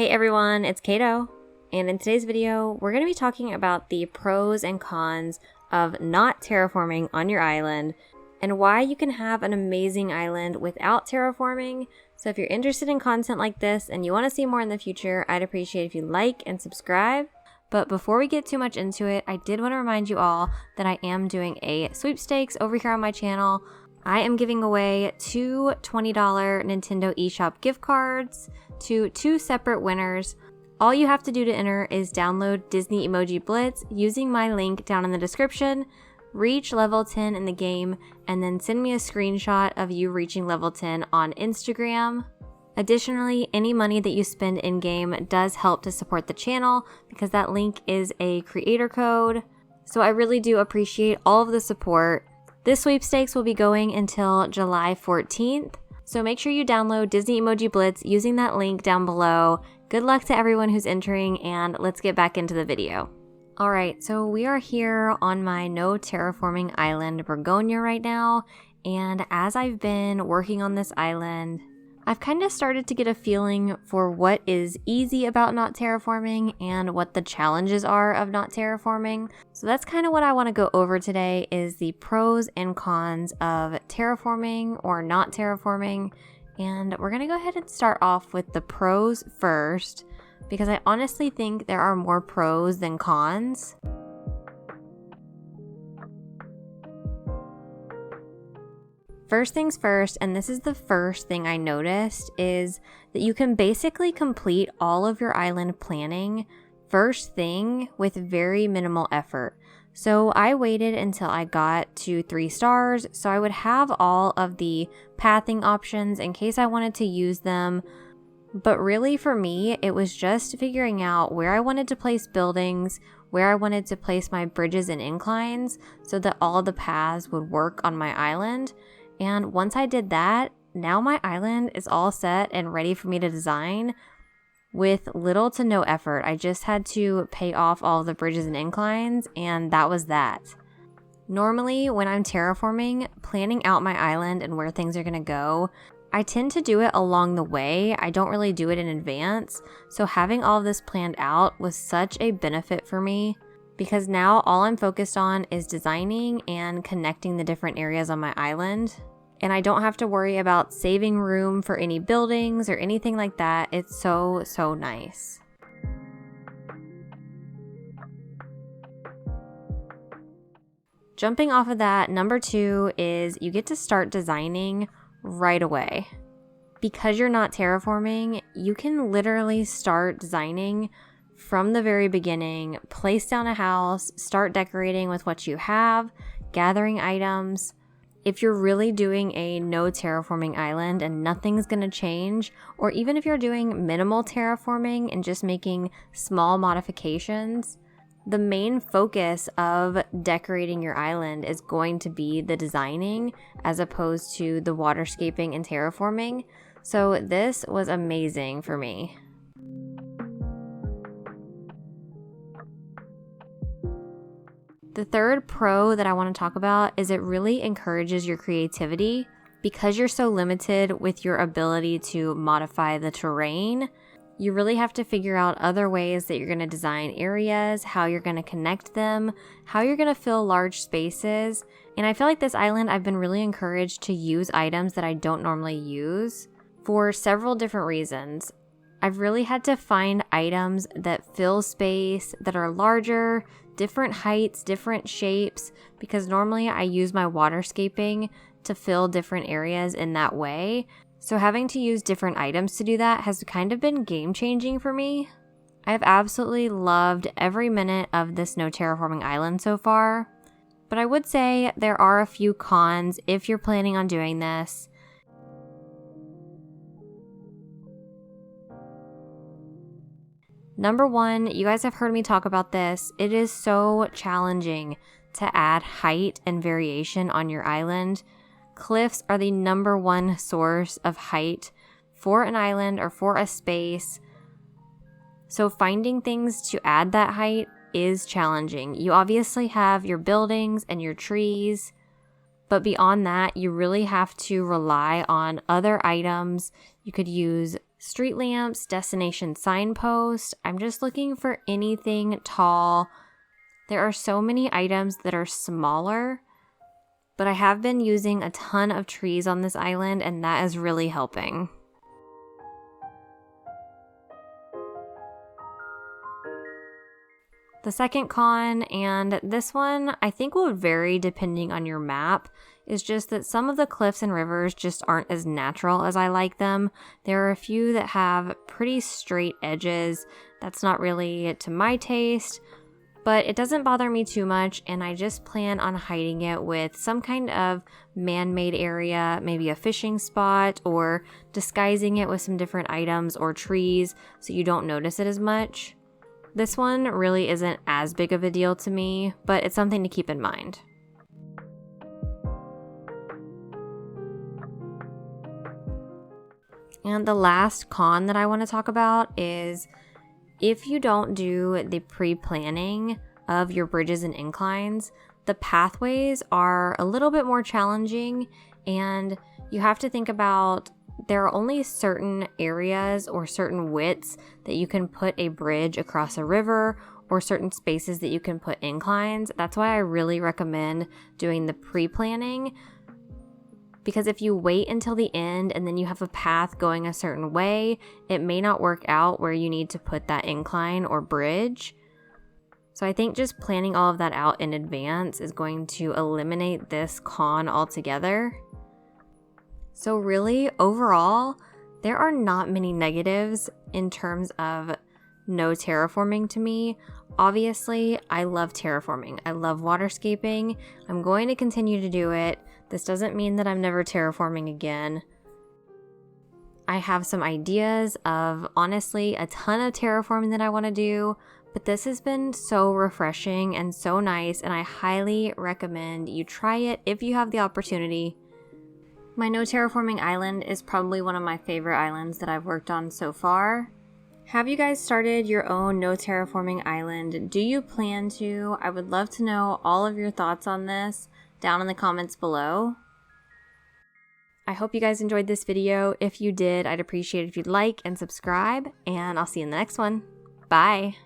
Hey everyone, it's Caito, and in today's video, we're going to be talking about the pros and cons of not terraforming on your island, and why you can have an amazing island without terraforming. So if you're interested in content like this and you want to see more in the future, I'd appreciate if you like and subscribe. But before we get too much into it, I did want to remind you all that I am doing a sweepstakes over here on my channel. I am giving away two $20 Nintendo eShop gift cards to two separate winners. All you have to do to enter is download Disney Emoji Blitz using my link down in the description, reach level 10 in the game, and then send me a screenshot of you reaching level 10 on Instagram. Additionally, any money that you spend in-game does help to support the channel because that link is a creator code. So I really do appreciate all of the support. This sweepstakes will be going until July 14th, so make sure you download Disney Emoji Blitz using that link down below. Good luck to everyone who's entering, and let's get back into the video. Alright, so we are here on my no terraforming island, Bergonia, right now, and as I've been working on this island, I've kind of started to get a feeling for what is easy about not terraforming and what the challenges are of not terraforming. So that's kind of what I want to go over today, is the pros and cons of terraforming or not terraforming. And we're going to go ahead and start off with the pros first, because I honestly think there are more pros than cons. First things first, and this is the first thing I noticed, is that you can basically complete all of your island planning first thing with very minimal effort. So I waited until I got to 3 stars, so I would have all of the pathing options in case I wanted to use them. But really for me, it was just figuring out where I wanted to place buildings, where I wanted to place my bridges and inclines so that all the paths would work on my island. And once I did that, now my island is all set and ready for me to design with little to no effort. I just had to pay off all of the bridges and inclines, and that was that. Normally, when I'm terraforming, planning out my island and where things are going to go, I tend to do it along the way. I don't really do it in advance. So having all of this planned out was such a benefit for me, because now all I'm focused on is designing and connecting the different areas on my island. And I don't have to worry about saving room for any buildings or anything like that. It's so nice. Jumping off of that, number 2 is you get to start designing right away. Because you're not terraforming, you can literally start designing from the very beginning, place down a house, start decorating with what you have, gathering items. If you're really doing a no terraforming island and nothing's going to change, or even if you're doing minimal terraforming and just making small modifications, the main focus of decorating your island is going to be the designing as opposed to the waterscaping and terraforming. So this was amazing for me. The third pro that I want to talk about is it really encourages your creativity. Because you're so limited with your ability to modify the terrain, you really have to figure out other ways that you're going to design areas, how you're going to connect them, how you're going to fill large spaces. And I feel like this island, I've been really encouraged to use items that I don't normally use for several different reasons. I've really had to find items that fill space, that are larger, different heights, different shapes, because normally I use my waterscaping to fill different areas in that way. So having to use different items to do that has kind of been game-changing for me. I've absolutely loved every minute of this no terraforming island so far, but I would say there are a few cons if you're planning on doing this. Number 1, you guys have heard me talk about this. It is so challenging to add height and variation on your island. Cliffs are the number 1 source of height for an island or for a space. So finding things to add that height is challenging. You obviously have your buildings and your trees, but beyond that, you really have to rely on other items. You could use street lamps, destination signposts. I'm just looking for anything tall. There are so many items that are smaller, but I have been using a ton of trees on this island, and that is really helping. The second con, and this one I think will vary depending on your map, is just that some of the cliffs and rivers just aren't as natural as I like them. There are a few that have pretty straight edges. That's not really to my taste, but it doesn't bother me too much, and I just plan on hiding it with some kind of man-made area, maybe a fishing spot, or disguising it with some different items or trees so you don't notice it as much. This one really isn't as big of a deal to me, but it's something to keep in mind. And the last con that I want to talk about is if you don't do the pre-planning of your bridges and inclines, the pathways are a little bit more challenging, and you have to think about there are only certain areas or certain widths that you can put a bridge across a river, or certain spaces that you can put inclines. That's why I really recommend doing the pre-planning, because if you wait until the end and then you have a path going a certain way, it may not work out where you need to put that incline or bridge. So I think just planning all of that out in advance is going to eliminate this con altogether. So really, overall, there are not many negatives in terms of no terraforming to me. Obviously, I love terraforming. I love waterscaping. I'm going to continue to do it. This doesn't mean that I'm never terraforming again. I have some ideas of, honestly, a ton of terraforming that I want to do, but this has been so refreshing and so nice, and I highly recommend you try it if you have the opportunity. My no terraforming island is probably one of my favorite islands that I've worked on so far. Have you guys started your own no terraforming island? Do you plan to? I would love to know all of your thoughts on this down in the comments below. I hope you guys enjoyed this video. If you did, I'd appreciate it if you'd like and subscribe, and I'll see you in the next one. Bye!